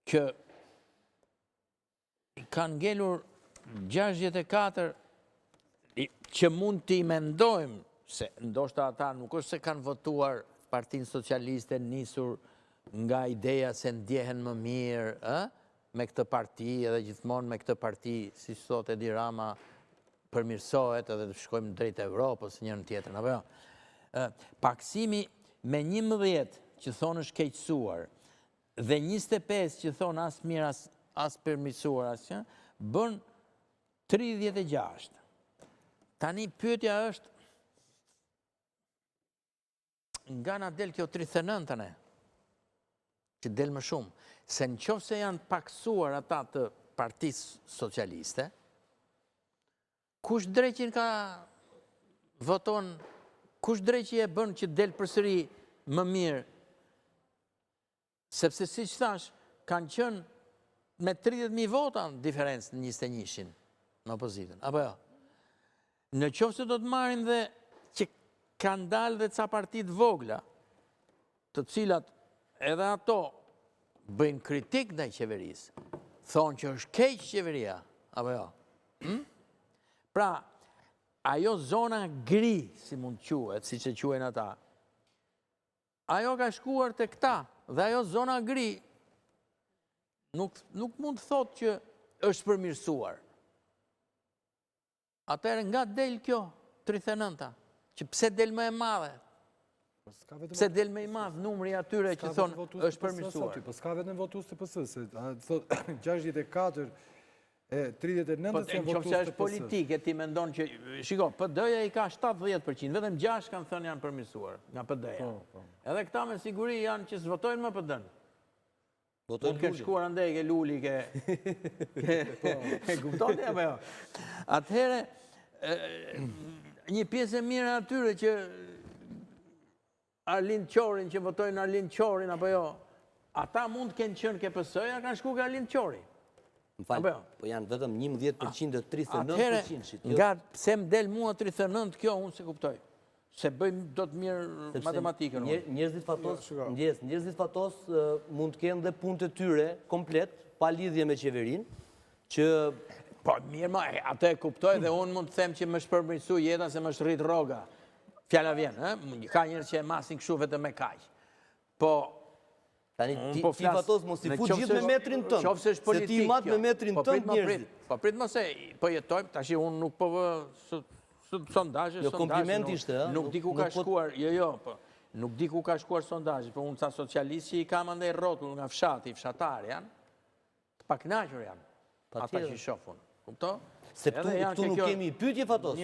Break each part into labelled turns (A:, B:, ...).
A: që kanë ngelur 64 që mund t'i mendojmë se ndoshta ata nuk është se kanë votuar Partinë Socialiste nisur nga ideja se ndjehen më mirë me këtë parti edhe gjithmonë me këtë parti, si sot Edi Rama përmirësohet edhe të shkojmë drejt Evropës njërën tjetër. Apo jo? Paksimi me 11 që thonë është keqësuar dhe 25 që thonë as mirë as përmirësuar asgjë, bën 36. Tani pyetja është nga na del kjo 39-ane, që del më shumë, se në qoftë se janë paksuar ata të Partisë Socialiste, kush dreqin ka voton, kush dreqi e bën që del përsëri më mirë, sepse si që thash, kanë qënë me 30.000 vota në diferencë në 21-shin në opozitën, apo jo? Në qoftë se do të marrin dhe që kanë dalë dhe ca partit vogla, të cilat edhe ato bëjnë kritik ndaj qeverisë, thonë që është keq qeveria, apo jo? Pra, ajo zona gri, si mund quhet, si që quhen ata, ajo ka shkuar të këta, dhe ajo zona gri nuk mund të thotë që është përmirësuar. Atëherë nga del kjo 39-a, që pse del më e madhe? Pse del më i madh numri atyre që thonë është përmirësuar?
B: Po s'ka vetëm votues të PS, se thotë 64 e 39
A: Po
B: janë votues
A: nëse
B: të
A: është
B: PS.
A: politike, ti mendon që shiko, PD-ja i ka 70%, vetëm 6 kanë thënë janë përmirësuar nga PD-ja. Edhe këta me siguri janë që s'votojnë më PD-n. Mund ke shkuar andej ke Luli, ke kuptoni apo jo? Atëherë një pjesë e mirë atyre që Arlind Qorin, që votojnë Arlind Qorin, apo jo, ata mund të kenë qenë ke PS-ja, kanë shku ke Arlind Qori.
C: Më falë, po janë vetëm 11% dhe 39%.
A: Atëherë, nga pse më del mua 39, kjo unë se kuptoj. Se bëjmë do të mirë matematikën.
C: Njerëzit fatos mund të kenë dhe punët e tyre komplet, pa lidhje me qeverin, që...
A: Po, mirë ma, atë e kuptoj dhe unë mund të them që më shpërmirësu jeta se më shrit rroga. Fjala vjen, ka njerëz që e masin kështu vetëm me kaq. Po,
C: tani ti fatos mos i fut gjithë me metrin tënd. Se ti mat me metrin tënd njerëzit.
A: Po prit mos e, po jetojmë, tash unë nuk po vë sondazhe,
C: jo kompliment ishte,
A: nuk di ku ka shkuar, nuk di ku ka shkuar sondazhi, po unë ca socialistë që i kam andaj rrotull nga fshati, fshatar janë, të pakënaqur janë, ata që shofun. Kupto?
C: Se këtu nuk kemi pyetje fatos.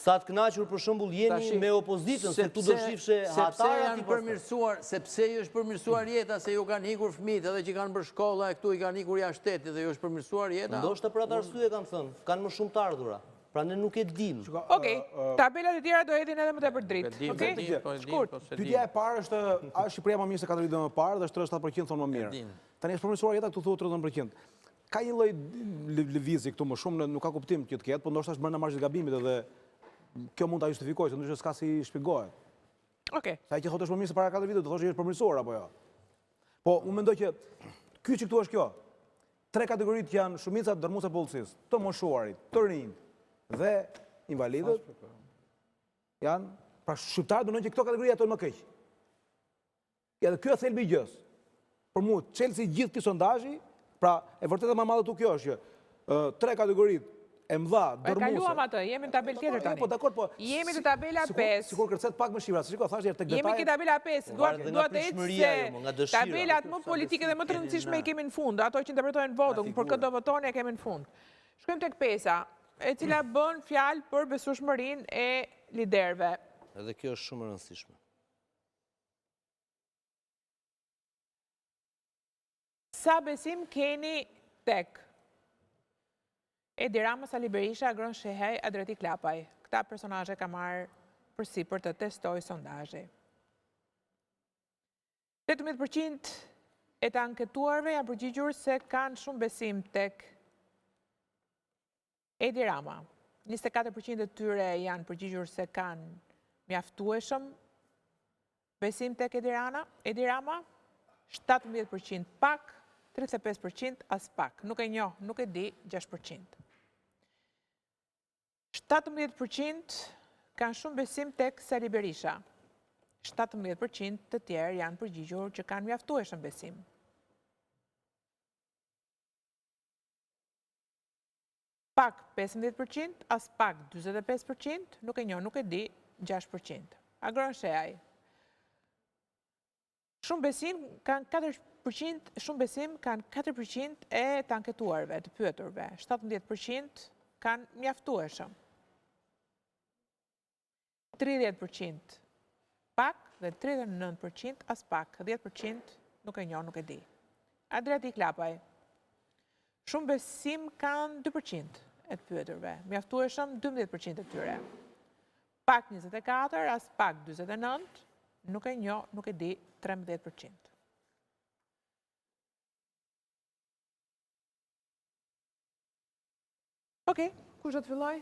C: Sa të kënaqur për shembull jeni me opozitën, se tu do shifshe hatara ti
A: përmirësuar, sepse ju është përmirësuar jeta, se ju kanë ikur fëmijët edhe që kanë bërë shkolla e këtu i kanë ikur jashtë shtetit dhe ju është përmirësuar jeta.
C: Ndoshta për atë arsye kanë thënë, kanë më shumë të ardhura. Pra ne nuk e dim.
D: Okej, tabelat e tjera do hedhin edhe më tepër dritë. Okej? Shkurt.
E: Pyetja e parë është, a Shqipëria më mirë se 40 më parë dhe 37% thonë më mirë. Tani është përmirësuar jeta, këtu thuhet 39%. Ka një lloj lëvizje këtu më shumë, nuk ka kuptim që të ketë, por ndoshta është brenda margjit gabimit edhe kjo mund ta justifikojë, se ndryshe s'ka si shpjegohet.
D: Okej.
E: Sa që thotë është më mirë se para 4 viteve, do thoshë është përmirësuar apo jo. Po, unë mendoj që ky që këtu është kjo. 3 kategoritë janë shumica dërmuese policisë, të moshuarit, të rinj dhe invalidët. Janë, pra shqiptarët dënojnë që këto kategori ato më keq. Edhe ky është thelbi i gjës. Për mua, çelësi gjithë këtij sondazhi, pra e vërtetë më madhe tu kjo është që 3 kategoritë e mëdha dërmuese.
D: E kaluam atë, jemi në tabelë tjetër tani.
E: Po dakor, po.
D: Jemi në tabela 5.
E: Sikur kërcet pak më shifra, shikoj thashë tek detajet.
D: Jemi në tabela 5. Dua të ecë se tabelat më politike dhe më të rëndësishme i kemi në fund, ato që interpretojnë votën, për këtë do votoni e kemi në fund. Shkojmë tek 5-a, e cila bën fjalë për besueshmërinë e liderëve.
C: Edhe kjo është shumë e rëndësishme.
D: Sa besim keni tek Edi Rama, Sali Berisha, Gron Shehaj, Adreti Klapaj? Këta personazhe ka marrë përsipër të testoj sondazhi. 18% e të anketuarve janë përgjigjur se kanë shumë besim tek Edi Rama. 24% e tyre janë përgjigjur se kanë mjaftueshëm besim tek Edi Rama. 17% pak, 35% as pak. Nuk e njoh, nuk e di, 6%. 17% kanë shumë besim tek Sali Berisha. 17% të tjerë janë përgjigjur që kanë mjaftueshëm besim. Pak 15%, as pak 45%, nuk e njoh, nuk e di, 6%. Agron Sheaj. Shumë besim kanë 4%, shumë besim kanë 4% e të anketuarve, të pyeturve. 17% kanë mjaftueshëm. 30% pak dhe 39% as pak, 10% nuk e njoh, nuk e di. Adriati Klapaj. Shumë besim kanë 2% e të pyeturve, mjaftueshëm 12% e tyre. Pak 24, as pak 29, nuk e njoh, nuk e di, 13%. Okej, kush do të filloj?